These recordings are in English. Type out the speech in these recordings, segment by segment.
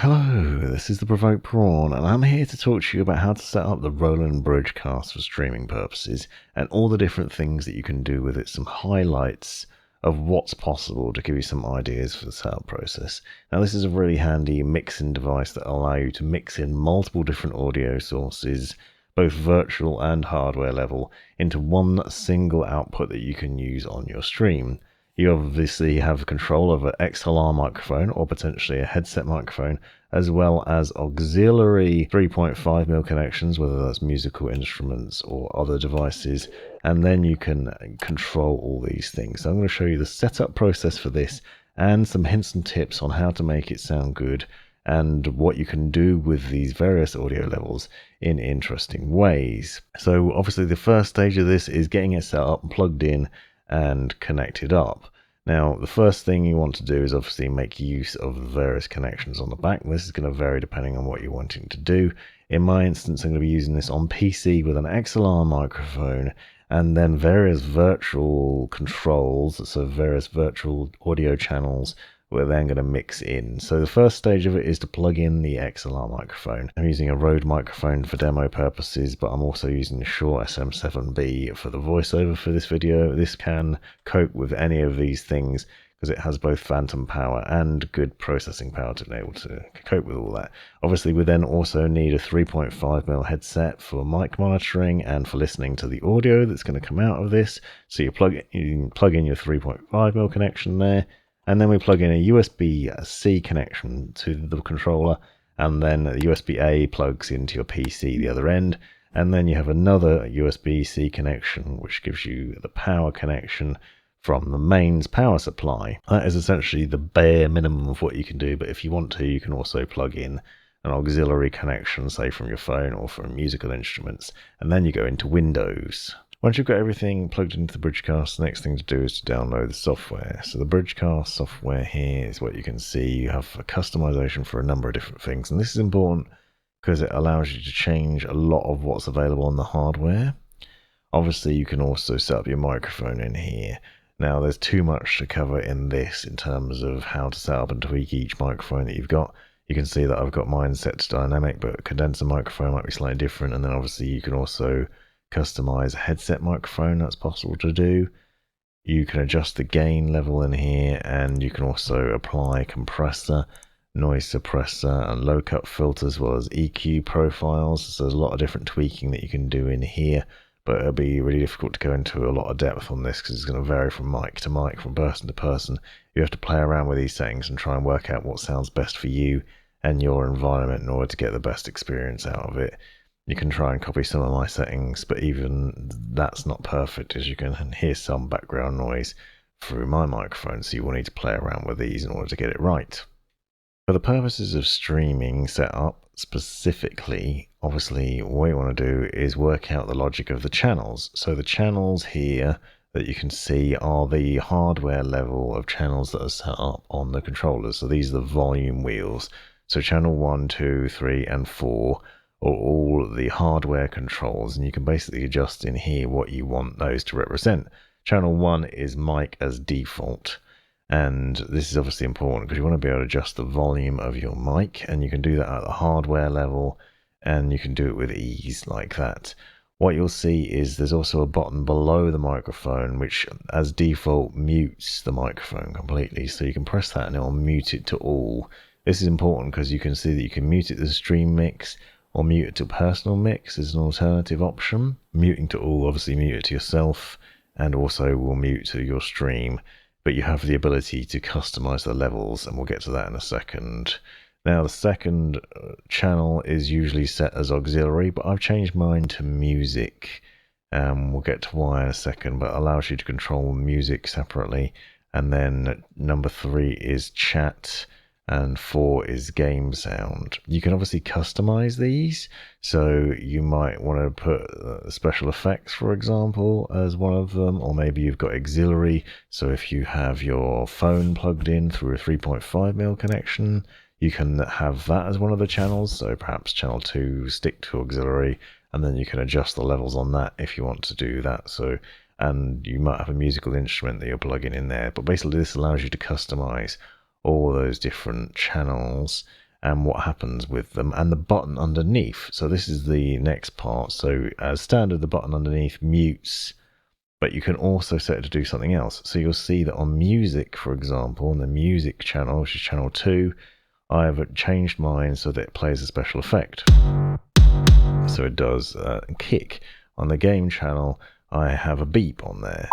Hello, this is the Provoked Prawn, and I'm here to talk to you about how to set up the Roland Bridge Cast for streaming purposes, and all the different things that you can do with it, some highlights of what's possible to give you some ideas for the setup process. Now this is a really handy mixing device that will allow you to mix in multiple different audio sources, both virtual and hardware level, into one single output that you can use on your stream. You obviously have control of an XLR microphone or potentially a headset microphone, as well as auxiliary 3.5mm connections, whether that's musical instruments or other devices, and then you can control all these things. So I'm going to show you the setup process for this and some hints and tips on how to make it sound good and what you can do with these various audio levels in interesting ways. So obviously the first stage of this is getting it set up and plugged in and connected up. Now the first thing you want to do is obviously make use of the various connections on the back. This is going to vary depending on what you're wanting to do. In my instance, I'm going to be using this on PC with an XLR microphone and then various virtual controls, so various virtual audio channels we're then going to mix in. So the first stage of it is to plug in the XLR microphone. I'm using a Rode microphone for demo purposes, but I'm also using the Shure SM7B for the voiceover for this video. This can cope with any of these things because it has both phantom power and good processing power to be able to cope with all that. Obviously we then also need a 3.5mm headset for mic monitoring and for listening to the audio that's going to come out of this. So you plug in your 3.5mm connection there, and then we plug in a USB-C connection to the controller, and then the USB-A plugs into your PC the other end, and then you have another USB-C connection which gives you the power connection from the mains power supply. That is essentially the bare minimum of what you can do, but if you want to, you can also plug in an auxiliary connection, say from your phone or from musical instruments, and then you go into Windows. Once you've got everything plugged into the Bridgecast, the next thing to do is to download the software. So the Bridgecast software here is what you can see. You have a customization for a number of different things, and this is important because it allows you to change a lot of what's available on the hardware. Obviously, you can also set up your microphone in here. Now, there's too much to cover in this in terms of how to set up and tweak each microphone that you've got. You can see that I've got mine set to dynamic, but a condenser microphone might be slightly different, and then obviously you can also customize a headset microphone. That's possible to do. You can adjust the gain level in here, and you can also apply compressor, noise suppressor, and low cut filters, as well as EQ profiles. So there's a lot of different tweaking that you can do in here, but it'll be really difficult to go into a lot of depth on this because it's going to vary from mic to mic, from person to person. You have to play around with these settings and try and work out what sounds best for you and your environment in order to get the best experience out of it. You can try and copy some of my settings, but even that's not perfect, as you can hear some background noise through my microphone, so you will need to play around with these in order to get it right. For the purposes of streaming setup specifically, obviously what you want to do is work out the logic of the channels. So the channels here that you can see are the hardware level of channels that are set up on the controllers. So these are the volume wheels. So channel 1, 2, 3, and 4 are all the hardware controls, and you can basically adjust in here what you want those to represent. Channel 1 is mic as default, and this is obviously important because you want to be able to adjust the volume of your mic, and you can do that at the hardware level, and you can do it with ease like that. What you'll see is there's also a button below the microphone which as default mutes the microphone completely, so you can press that and it will mute it to all. This is important because you can see that you can mute it to stream mix or mute it to personal mix is an alternative option. Muting to all, obviously mute it to yourself, and also will mute to your stream, but you have the ability to customize the levels, and we'll get to that in a second. Now the second channel is usually set as auxiliary, but I've changed mine to music. We'll get to why in a second, but it allows you to control music separately. And then number 3 is chat, and 4 is game sound. You can obviously customize these, so you might want to put special effects, for example, as one of them, or maybe you've got auxiliary, so if you have your phone plugged in through a 3.5mm connection, you can have that as one of the channels, so perhaps channel 2 stick to auxiliary, and then you can adjust the levels on that if you want to do that. So, and you might have a musical instrument that you're plugging in there, but basically this allows you to customize all those different channels and what happens with them, and the button underneath. So this is the next part. So as standard, the button underneath mutes, but you can also set it to do something else. So you'll see that on music, for example, on the music channel, which is channel 2, I have changed mine so that it plays a special effect. So it does kick. On the game channel, I have a beep on there.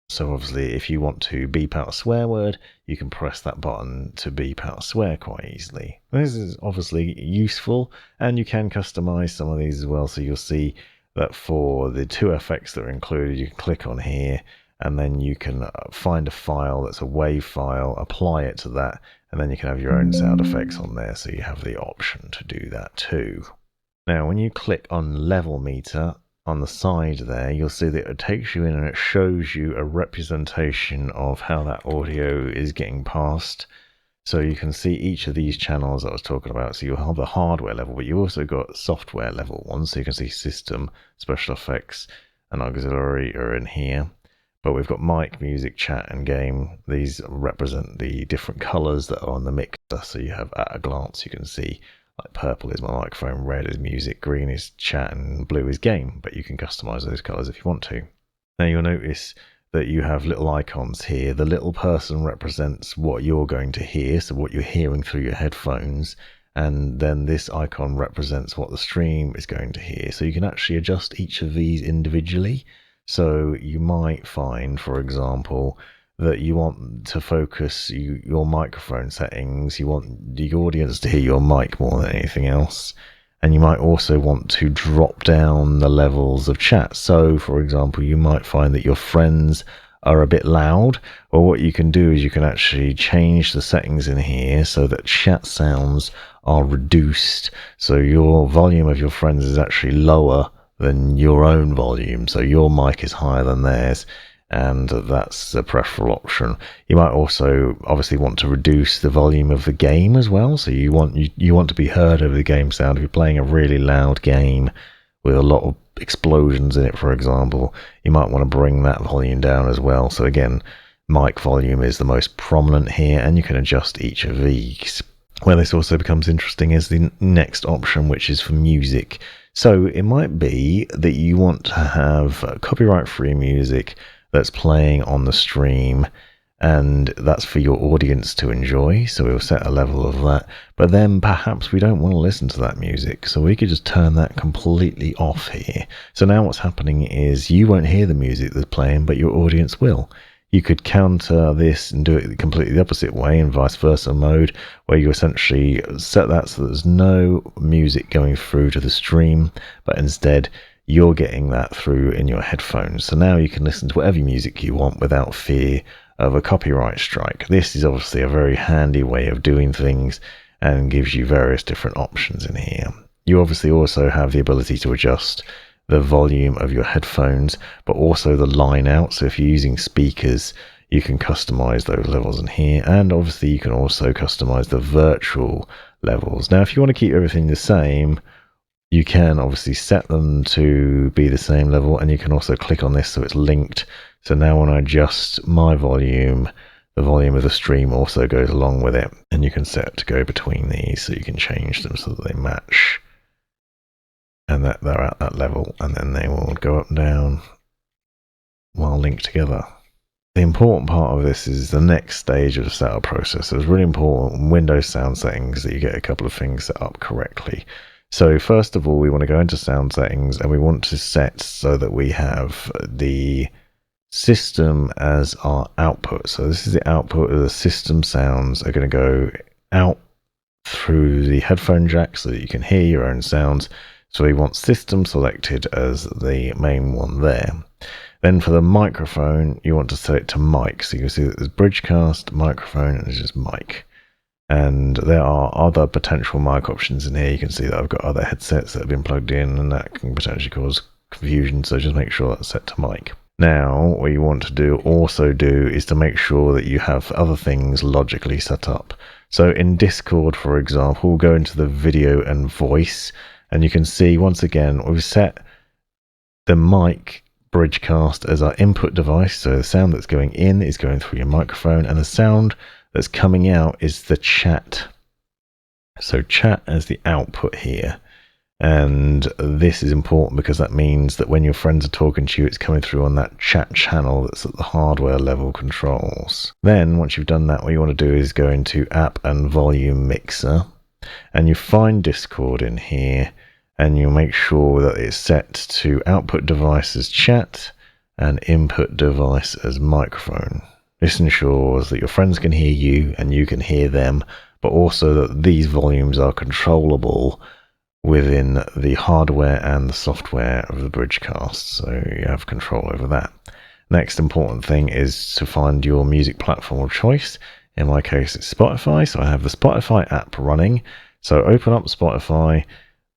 So obviously, if you want to beep out a swear word, you can press that button to beep out a swear quite easily. This is obviously useful, and you can customize some of these as well. So you'll see that for the 2 effects that are included, you can click on here, and then you can find a file that's a WAV file, apply it to that, and then you can have your own sound effects on there. So you have the option to do that too. Now, when you click on level meter, on the side there, you'll see that it takes you in and it shows you a representation of how that audio is getting passed. So you can see each of these channels I was talking about. So you'll have the hardware level, but you also got software level ones. So you can see system, special effects, and auxiliary are in here. But we've got mic, music, chat, and game. These represent the different colors that are on the mixer. So you have, at a glance, you can see like purple is my microphone, red is music, green is chat, and blue is game. But you can customize those colors if you want to. Now you'll notice that you have little icons here. The little person represents what you're going to hear, so what you're hearing through your headphones. And then this icon represents what the stream is going to hear. So you can actually adjust each of these individually. So you might find, for example, that you want to focus your microphone settings, you want the audience to hear your mic more than anything else, and you might also want to drop down the levels of chat. So, for example, you might find that your friends are a bit loud, or what you can do is you can actually change the settings in here so that chat sounds are reduced, so your volume of your friends is actually lower than your own volume, so your mic is higher than theirs, and that's the preferable option. You might also obviously want to reduce the volume of the game as well, so you want to be heard over the game sound. If you're playing a really loud game with a lot of explosions in it, for example, you might want to bring that volume down as well. So again, mic volume is the most prominent here, and you can adjust each of these. Where this also becomes interesting is the next option, which is for music. So it might be that you want to have copyright-free music that's playing on the stream, and that's for your audience to enjoy. So we'll set a level of that, but then perhaps we don't want to listen to that music, so we could just turn that completely off here. So now what's happening is you won't hear the music that's playing, but your audience will. You could counter this and do it completely the opposite way, in vice versa mode, where you essentially set that so there's no music going through to the stream, but instead you're getting that through in your headphones. So now you can listen to whatever music you want without fear of a copyright strike. This is obviously a very handy way of doing things and gives you various different options in here. You obviously also have the ability to adjust the volume of your headphones, but also the line out. So if you're using speakers, you can customize those levels in here, and obviously you can also customize the virtual levels. Now if you want to keep everything the same, you can obviously set them to be the same level, and you can also click on this so it's linked. So now when I adjust my volume, the volume of the stream also goes along with it, and you can set it to go between these, so you can change them so that they match and that they're at that level, and then they will go up and down while linked together. The important part of this is the next stage of the setup process. So it's really important in Windows sound settings that you get a couple of things set up correctly. So first of all, we want to go into sound settings, and we want to set so that we have the system as our output. So this is the output of the system sounds are going to go out through the headphone jack so that you can hear your own sounds. So we want system selected as the main one there. Then for the microphone, you want to set it to mic. So you can see that there's Bridgecast, microphone, and it's just mic. And there are other potential mic options in here. You can see that I've got other headsets that have been plugged in, and that can potentially cause confusion. So just make sure that's set to mic. Now, what you want to also do is to make sure that you have other things logically set up. So in Discord, for example, we'll go into the video and voice, and you can see once again we've set the mic Bridgecast as our input device. So the sound that's going in is going through your microphone, and the sound that's coming out is the chat. So chat as the output here. And this is important because that means that when your friends are talking to you, it's coming through on that chat channel that's at the hardware level controls. Then once you've done that, what you want to do is go into app and volume mixer, and you find Discord in here, and you make sure that it's set to output device as chat and input device as microphone. This ensures that your friends can hear you and you can hear them, but also that these volumes are controllable within the hardware and the software of the Bridgecast, so you have control over that. Next important thing is to find your music platform of choice. In my case, it's Spotify, so I have the Spotify app running. So open up Spotify,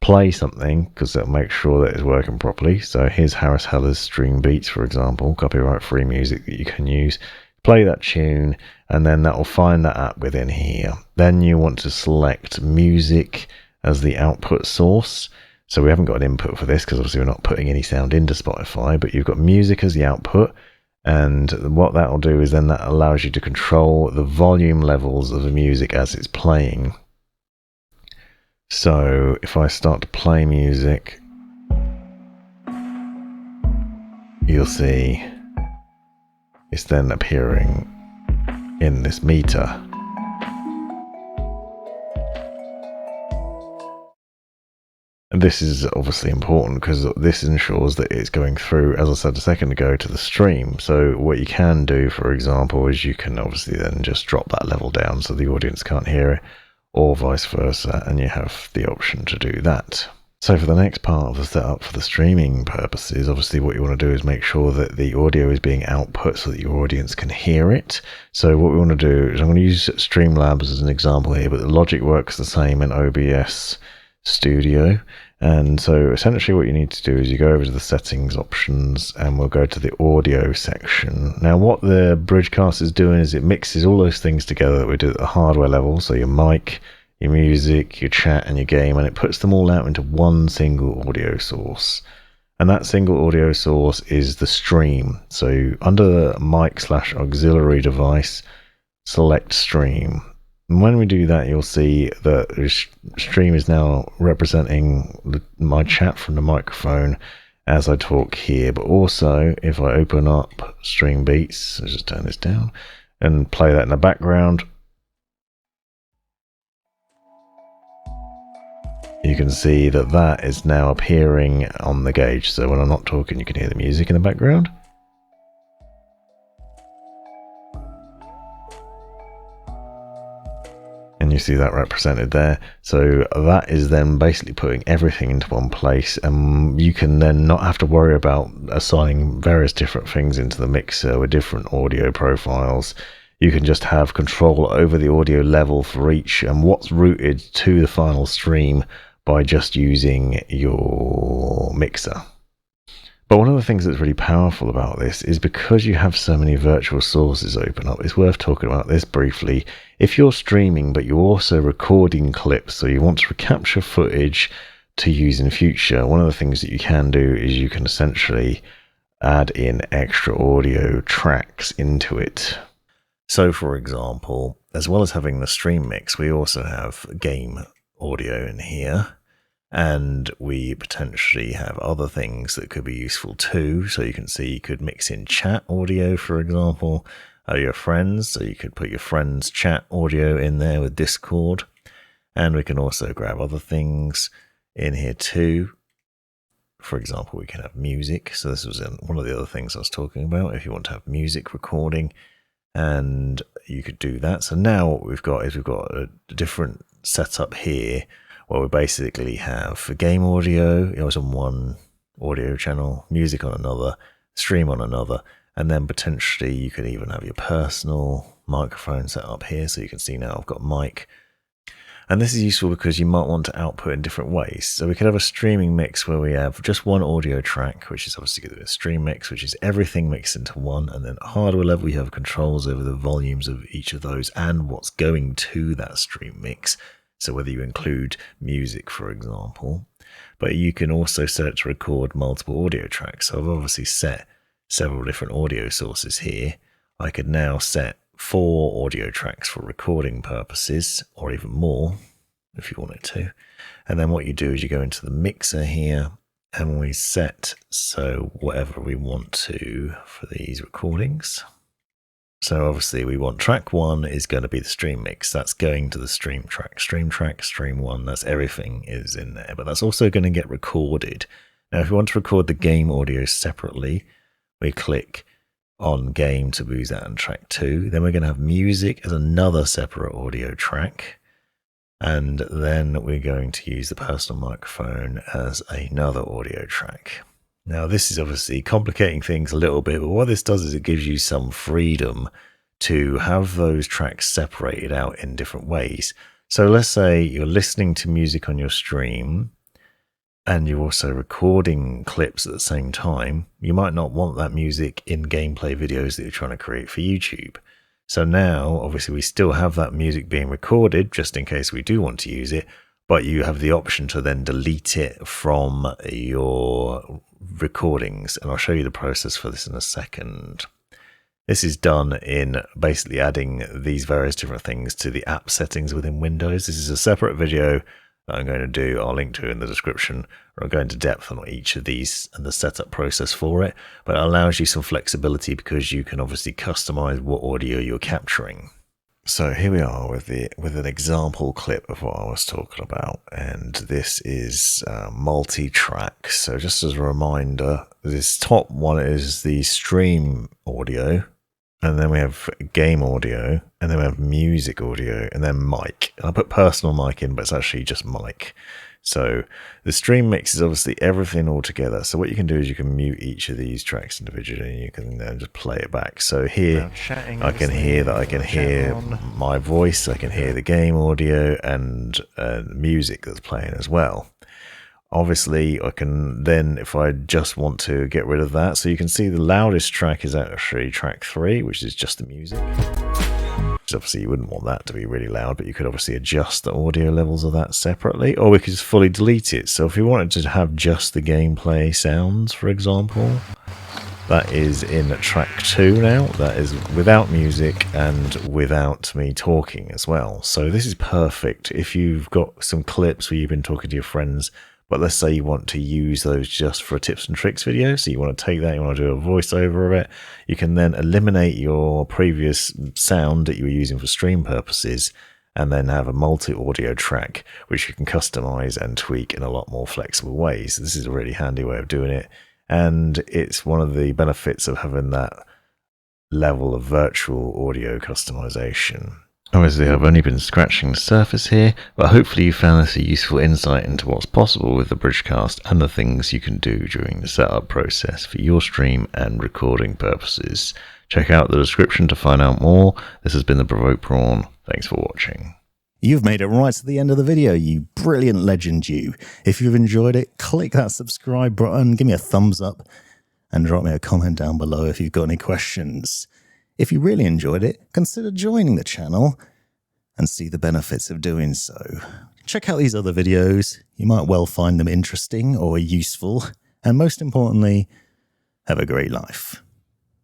play something, because that'll make sure that it's working properly. So here's Harris Heller's Stream Beats, for example, copyright-free music that you can use. Play that tune, and then that will find that app within here. Then you want to select music as the output source. So we haven't got an input for this because obviously we're not putting any sound into Spotify, but you've got music as the output. And what that will do is then that allows you to control the volume levels of the music as it's playing. So if I start to play music, you'll see it's then appearing in this meter. And this is obviously important because this ensures that it's going through, as I said a second ago, to the stream. So what you can do, for example, is you can obviously then just drop that level down so the audience can't hear it, or vice versa, and you have the option to do that. So for the next part of the setup for the streaming purposes, obviously what you want to do is make sure that the audio is being output so that your audience can hear it. So what we want to do is I'm going to use Streamlabs as an example here, but the logic works the same in OBS Studio. And so essentially what you need to do is you go over to the settings options and we'll go to the audio section. Now what the Bridgecast is doing is it mixes all those things together that we do at the hardware level, so your mic, your music, your chat and your game, and it puts them all out into one single audio source. And that single audio source is the stream. So under the mic/auxiliary device, select stream. And when we do that, you'll see that the stream is now representing my chat from the microphone as I talk here. But also, if I open up Stream Beats, I'll just turn this down and play that in the background, you can see that that is now appearing on the gauge. So when I'm not talking, you can hear the music in the background. And you see that represented there. So that is then basically putting everything into one place, and you can then not have to worry about assigning various different things into the mixer with different audio profiles. You can just have control over the audio level for each and what's routed to the final stream by just using your mixer. But one of the things that's really powerful about this is because you have so many virtual sources open up, it's worth talking about this briefly. If you're streaming but you're also recording clips, so you want to recapture footage to use in future, one of the things that you can do is you can essentially add in extra audio tracks into it. So for example, as well as having the stream mix, we also have game audio in here. And we potentially have other things that could be useful too. So you can see you could mix in chat audio, for example, your friends. So you could put your friends' chat audio in there with Discord. And we can also grab other things in here too. For example, we can have music. So this was one of the other things I was talking about. If you want to have music recording, and you could do that. So now what we've got is we've got a different setup here, where we basically have game audio, it's on one audio channel, music on another, stream on another, and then potentially you could even have your personal microphone set up here. So you can see now I've got mic. And this is useful because you might want to output in different ways. So we could have a streaming mix where we have just one audio track, which is obviously a stream mix, which is everything mixed into one. And then at hardware level, you have controls over the volumes of each of those and what's going to that stream mix. So whether you include music, for example, but you can also set it to record multiple audio tracks. So I've obviously set several different audio sources here. I could now set 4 audio tracks for recording purposes, or even more if you wanted to. And then what you do is you go into the mixer here and we set so whatever we want to for these recordings. So obviously we want track 1 is going to be the stream mix. That's going to the stream track, stream 1. That's everything is in there, but that's also going to get recorded. Now, if you want to record the game audio separately, we click on game to boost that on track 2. Then we're going to have music as another separate audio track. And then we're going to use the personal microphone as another audio track. Now, this is obviously complicating things a little bit, but what this does is it gives you some freedom to have those tracks separated out in different ways. So let's say you're listening to music on your stream and you're also recording clips at the same time. You might not want that music in gameplay videos that you're trying to create for YouTube. So now, obviously, we still have that music being recorded just in case we do want to use it, but you have the option to then delete it from your recordings. And I'll show you the process for this in a second. This is done in basically adding these various different things to the app settings within Windows. This is a separate video that I'm going to do. I'll link to it in the description, or I'll go into depth on each of these and the setup process for it. But it allows you some flexibility because you can obviously customize what audio you're capturing. So here we are with an example clip of what I was talking about, and this is Multitrack. So just as a reminder, this top one is the stream audio, and then we have game audio, and then we have music audio, and then mic. And I put personal mic in, but it's actually just mic. So the stream mix is obviously everything all together. So what you can do is you can mute each of these tracks individually, and you can then just play it back. So here I can hear that I can hear my voice, I can hear the game audio and music that's playing as well. Obviously, I can then, if I just want to get rid of that, so you can see the loudest track is actually track 3, which is just the music. Obviously, you wouldn't want that to be really loud, but you could obviously adjust the audio levels of that separately, or we could just fully delete it. So if you wanted to have just the gameplay sounds, for example, that is in track 2 now. That is without music and without me talking as well. So this is perfect if you've got some clips where you've been talking to your friends, but let's say you want to use those just for a tips and tricks video. So you want to take that, you want to do a voiceover of it. You can then eliminate your previous sound that you were using for stream purposes and then have a multi-audio track, which you can customize and tweak in a lot more flexible ways. This is a really handy way of doing it. And it's one of the benefits of having that level of virtual audio customization. Obviously, I've only been scratching the surface here, but hopefully you found this a useful insight into what's possible with the Bridgecast and the things you can do during the setup process for your stream and recording purposes. Check out the description to find out more. This has been the Provoked Prawn. Thanks for watching. You've made it right to the end of the video, you brilliant legend you. If you've enjoyed it, click that subscribe button, give me a thumbs up, and drop me a comment down below if you've got any questions. If you really enjoyed it, consider joining the channel and see the benefits of doing so. Check out these other videos. You might well find them interesting or useful. And most importantly, have a great life.